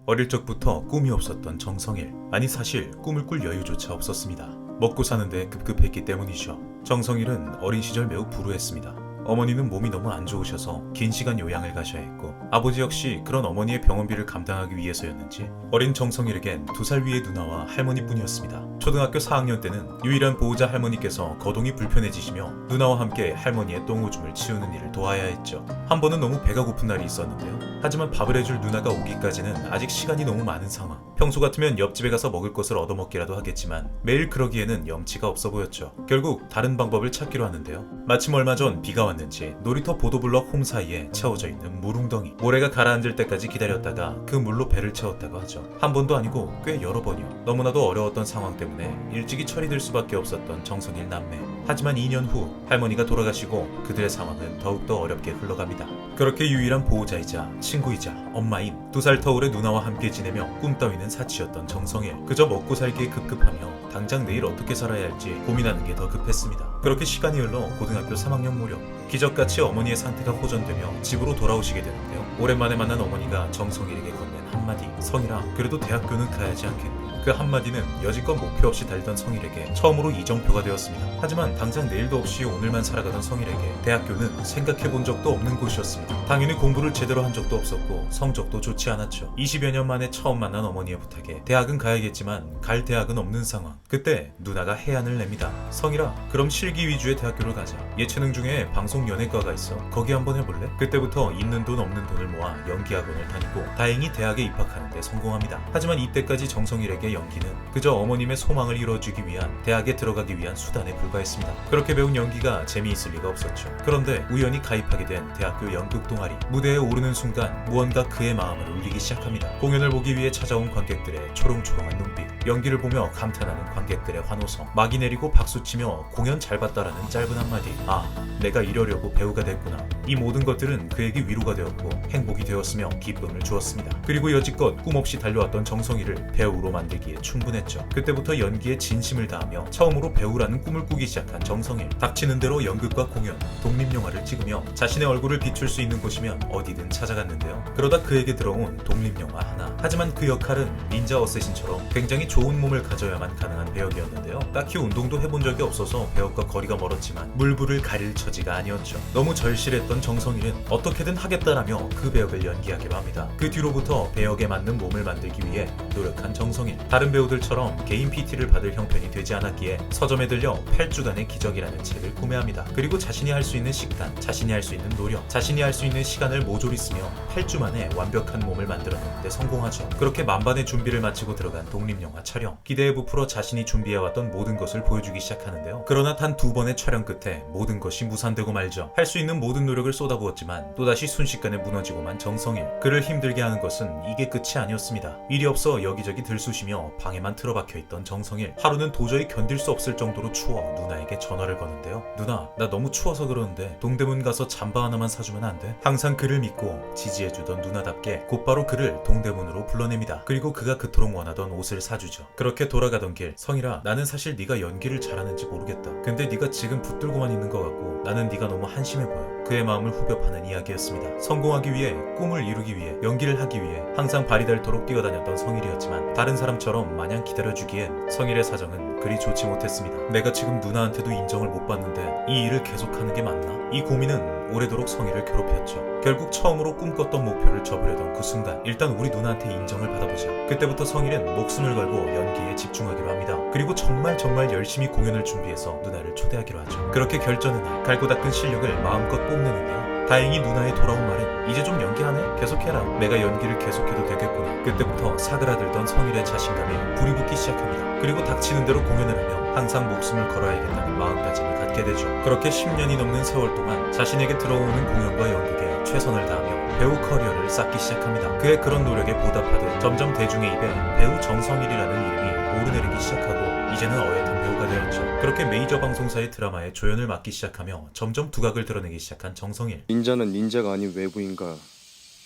어릴 적부터 꿈이 없었던 정성일. 아니 사실 꿈을 꿀 여유조차 없었습니다. 먹고 사는데 급급했기 때문이죠. 정성일은 어린 시절 매우 불우했습니다. 어머니는 몸이 너무 안 좋으셔서 긴 시간 요양을 가셔야 했고, 아버지 역시 그런 어머니의 병원비를 감당하기 위해서였는지 어린 정성일에겐 2살 위의 누나와 할머니뿐이었습니다. 초등학교 4학년 때는 유일한 보호자 할머니께서 거동이 불편해지시며 누나와 함께 할머니의 똥오줌을 치우는 일을 도와야 했죠. 한 번은 너무 배가 고픈 날이 있었는데요. 하지만 밥을 해줄 누나가 오기까지는 아직 시간이 너무 많은 상황. 평소 같으면 옆집에 가서 먹을 것을 얻어먹기라도 하겠지만 매일 그러기에는 염치가 없어 보였죠. 결국 다른 방법을 찾기로 하는데요. 마침 얼마 전 비가 왔는지 놀이터 보도블럭 홈 사이에 채워져 있는 물웅덩이. 모래가 가라앉을 때까지 기다렸다가 그 물로 배를 채웠다고 하죠. 한 번도 아니고 꽤 여러 번이요. 너무나도 어려웠던 상황 때문에 일찍이 처리될 수밖에 없었던 정성일 남매. 하지만 2년 후 할머니가 돌아가시고 그들의 상황은 더욱더 어렵게 흘러갑니다. 그렇게 유일한 보호자이자 친구이자 엄마인 2살 터울의 누나와 함께 지내며 꿈 따위는 사치였던 정성일. 그저 먹고 살기에 급급하며 당장 내일 어떻게 살아야 할지 고민하는 게 더 급했습니다. 그렇게 시간이 흘러 고등학교 3학년 무렵 기적같이 어머니의 상태가 호전되며 집으로 돌아오시게 되는데요. 오랜만에 만난 어머니가 정성일에게 건넨 한마디. 성일아, 그래도 대학교는 가야지 않겠니? 그 한마디는 여지껏 목표 없이 달던 성일에게 처음으로 이정표가 되었습니다. 하지만 당장 내일도 없이 오늘만 살아가던 성일에게 대학교는 생각해본 적도 없는 곳이었습니다. 당연히 공부를 제대로 한 적도 없었고 성적도 좋지 않았죠. 20여 년 만에 처음 만난 어머니의 부탁에 대학은 가야겠지만 갈 대학은 없는 상황. 그때 누나가 해안을 냅니다. 성일아, 그럼 실기 위주의 대학교를 가자. 예체능 중에 방송연예과가 있어. 거기 한번 해볼래? 그때부터 있는 돈 없는 돈을 모아 연기학원을 다니고 다행히 대학에 입학하는데 성공합니다. 하지만 이때까지 정성일에게 연기는 그저 어머님의 소망을 이루어주기 위한, 대학에 들어가기 위한 수단에 불과했습니다. 그렇게 배운 연기가 재미있을 리가 없었죠. 그런데 우연히 가입하게 된 대학교 연극 동아리. 무대에 오르는 순간 무언가 그의 마음을 울리기 시작합니다. 공연을 보기 위해 찾아온 관객들의 초롱초롱한 눈빛, 연기를 보며 감탄하는 관객들의 환호성, 막이 내리고 박수치며 공연 잘 봤다라는 짧은 한마디. 아, 내가 이러려고 배우가 됐구나. 이 모든 것들은 그에게 위로가 되었고 행복이 되었으며 기쁨을 주었습니다. 그리고 여지껏 꿈없이 달려왔던 정성일을 배우로 만들기에 충분했죠. 그때부터 연기에 진심을 다하며 처음으로 배우라는 꿈을 꾸기 시작한 정성일. 닥치는 대로 연극과 공연, 독립영화를 찍으며 자신의 얼굴을 비출 수 있는 곳이면 어디든 찾아갔는데요. 그러다 그에게 들어온 독립영화 하나. 하지만 그 역할은 닌자 어쌔신처럼 굉장히 좋은 몸을 가져야만 가능한 배역이었는데요. 딱히 운동도 해본 적이 없어서 배역과 거리가 멀었지만 물불을 가릴 처지가 아니었죠. 너무 절실했던 정성일은 어떻게든 하겠다라며 그 배역을 연기하기로 합니다. 그 뒤로부터 배역에 맞는 몸을 만들기 위해 노력한 정성일. 다른 배우들처럼 개인 PT를 받을 형편이 되지 않았기에 서점에 들려 8주간의 기적이라는 책을 구매합니다. 그리고 자신이 할 수 있는 식단, 자신이 할 수 있는 노력, 자신이 할 수 있는 시간을 모조리 쓰며 8주 만에 완벽한 몸을 만들어내는데 성공하죠. 그렇게 만반의 준비를 마치고 들어간 독립영화 촬영. 기대에 부풀어 자신이 준비해왔던 모든 것을 보여주기 시작하는데요. 그러나 단 2번의 촬영 끝에 모든 것이 무산되고 말죠. 할 수 있는 모든 노력을 쏟아부었지만 또다시 순식간에 무너지고만 정성일. 그를 힘들게 하는 것은 이게 끝이 아니었습니다. 일이 없어 여기저기 들쑤시며 방에만 틀어박혀있던 정성일. 하루는 도저히 견딜 수 없을 정도로 추워 누나에게 전화를 거는데요. 누나, 나 너무 추워서 그러는데 동대문 가서 잠바 하나만 사주면 안 돼? 항상 그를 믿고 지지해주던 누나답게 곧바로 그를 동대문으로 불러냅니다. 그리고 그가 그토록 원하던 옷을 사주죠. 그렇게 돌아가던 길, 성일아, 나는 사실 네가 연기를 잘하는지 모르겠다. 근데 네가 지금 붙들고만 있는 것 같고 나는 네가 너무 한심해 보여. 그의 마음을 후벼 파는 이야기였습니다. 성공하기 위해, 꿈을 이루기 위해, 연기를 하기 위해 항상 발이 닳도록 뛰어다녔던 성일이었지만 다른 사람처럼 마냥 기다려주기엔 성일의 사정은 그리 좋지 못했습니다. 내가 지금 누나한테도 인정을 못 받는데 이 일을 계속하는 게 맞나? 이 고민은 오래도록 성일을 괴롭혔죠. 결국 처음으로 꿈꿨던 목표를 접으려던 그 순간, 일단 우리 누나한테 인정을 받아보자. 그때부터 성일은 목숨을 걸고 연기에 집중하기로 합니다. 그리고 정말 열심히 공연을 준비해서 누나를 초대하기로 하죠. 그렇게 결전은 날 갈고 닦은 실력을 마음껏 뽐내는데요. 다행히 누나의 돌아온 말은 이제 좀 연기하네? 계속해라. 내가 연기를 계속해도 되겠구나. 그때부터 사그라들던 성일의 자신감에 불이 붙기 시작합니다. 그리고 닥치는 대로 공연을 하며 항상 목숨을 걸어야겠다는 마음가짐을 갖게 되죠. 그렇게 10년이 넘는 세월 동안 자신에게 들어오는 공연과 연극에 최선을 다하며 배우 커리어를 쌓기 시작합니다. 그의 그런 노력에 보답하듯 점점 대중의 입에 배우 정성일이라는 이름이 오르내리기 시작하고 이제는 어엿한 배우가 되었죠. 그렇게 메이저 방송사의 드라마에 조연을 맡기 시작하며 점점 두각을 드러내기 시작한 정성일. 닌자는 닌자가 아닌 외부인과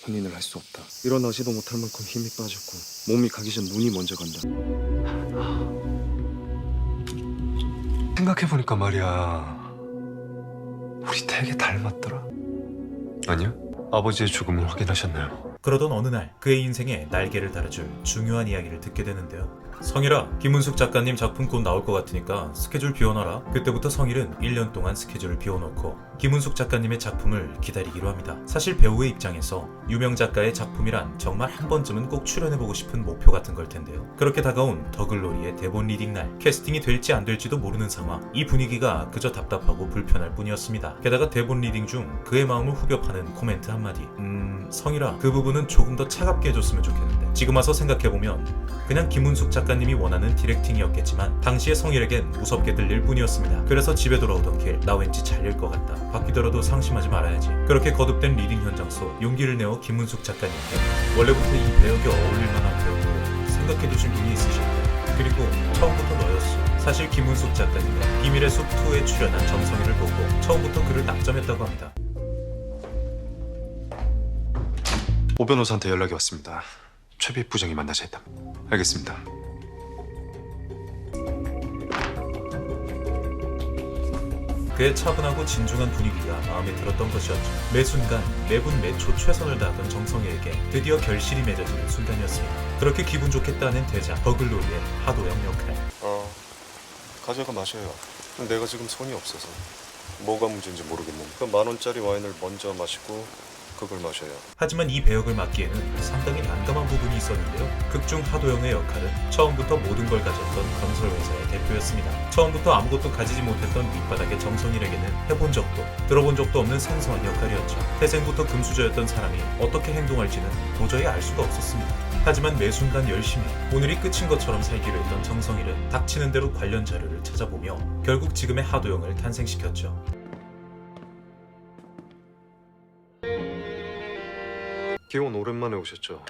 혼인을 할 수 없다. 일어나지도 못할 만큼 힘이 빠졌고 몸이 가기 전 눈이 먼저 간다. 생각해보니까 말이야, 우리 되게 닮았더라. 아니요? 아버지의 죽음을 확인하셨나요? 그러던 어느 날 그의 인생에 날개를 달아줄 중요한 이야기를 듣게 되는데요. 성일아, 김은숙 작가님 작품 곧 나올 것 같으니까 스케줄 비워놔라. 그때부터 성일은 1년 동안 스케줄을 비워놓고 김은숙 작가님의 작품을 기다리기로 합니다. 사실 배우의 입장에서 유명 작가의 작품이란 정말 한 번쯤은 꼭 출연해보고 싶은 목표 같은 걸 텐데요. 그렇게 다가온 더글로리의 대본 리딩 날, 캐스팅이 될지 안 될지도 모르는 상황. 이 분위기가 그저 답답하고 불편할 뿐이었습니다. 게다가 대본 리딩 중 그의 마음을 후벼 파는 코멘트 한마디. 성일아, 그 부분은 조금 더 차갑게 해줬으면 좋겠는데. 지금 와서 생각해보면 그냥 김은숙 작가님이 원하는 디렉팅이었겠지만 당시의 성일에겐 무섭게 들릴 뿐이었습니다. 그래서 집에 돌아오던 길, 나 왠지 잘릴 것 같다. 바뀌더라도 상심하지 말아야지. 그렇게 거듭된 리딩 현장 속 용기를 내어 김은숙 작가님께 원래부터 이 배역에 어울릴 만한 배우로 생각해두신 분이 있으실까요? 그리고 처음부터 너였어. 사실 김은숙 작가님은 비밀의 숲 2에 출연한 정성희를 보고 처음부터 그를 낙점했다고 합니다. 오 변호사한테 연락이 왔습니다. 최비 부장이 만나자 했다. 알겠습니다. 그의 차분하고 진중한 분위기가 마음에 들었던 것이었죠. 매 순간, 매분 매초 최선을 다하던 정성희에게 드디어 결실이 맺어지는 순간이었습니다. 그렇게 기분 좋게 따낸 대자 더글로리의 하도영 역할. 가져가 마셔요. 내가 지금 손이 없어서 뭐가 문제인지 모르겠는데 그 10,000원짜리 와인을 먼저 마시고 그걸 마셔요. 하지만 이 배역을 맡기에는 상당히 난감한 부분이 있었는데요. 극중 하도영의 역할은 처음부터 모든 걸 가졌던 건설회사의 대표였습니다. 처음부터 아무것도 가지지 못했던 밑바닥의 정성일에게는 해본 적도 들어본 적도 없는 생소한 역할이었죠. 태생부터 금수저였던 사람이 어떻게 행동할지는 도저히 알 수가 없었습니다. 하지만 매 순간 열심히 오늘이 끝인 것처럼 살기로 했던 정성일은 닥치는 대로 관련 자료를 찾아보며 결국 지금의 하도영을 탄생시켰죠. 기원 오랜만에 오셨죠?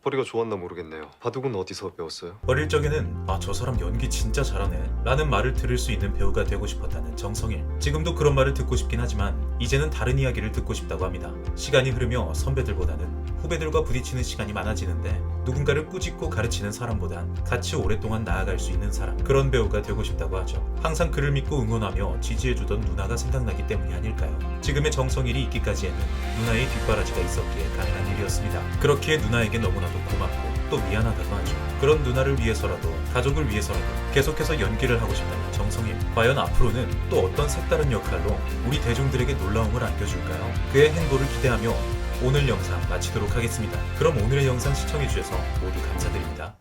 허리가 좋았나 모르겠네요. 바둑은 어디서 배웠어요? 어릴 적에는 저 사람 연기 진짜 잘하네 라는 말을 들을 수 있는 배우가 되고 싶었다는 정성일. 지금도 그런 말을 듣고 싶긴 하지만 이제는 다른 이야기를 듣고 싶다고 합니다. 시간이 흐르며 선배들보다는 후배들과 부딪히는 시간이 많아지는데 누군가를 꾸짖고 가르치는 사람보단 같이 오랫동안 나아갈 수 있는 사람, 그런 배우가 되고 싶다고 하죠. 항상 그를 믿고 응원하며 지지해주던 누나가 생각나기 때문이 아닐까요? 지금의 정성일이 있기까지에는 누나의 뒷바라지가 있었기에 가능한 일이었습니다. 그렇기에 누나에게 너무나도 고맙고 또 미안하다고 하죠. 그런 누나를 위해서라도 가족을 위해서라도 계속해서 연기를 하고 싶다는 정성일. 과연 앞으로는 또 어떤 색다른 역할로 우리 대중들에게 놀라움을 안겨줄까요? 그의 행보를 기대하며 오늘 영상 마치도록 하겠습니다. 그럼 오늘의 영상 시청해주셔서 모두 감사드립니다.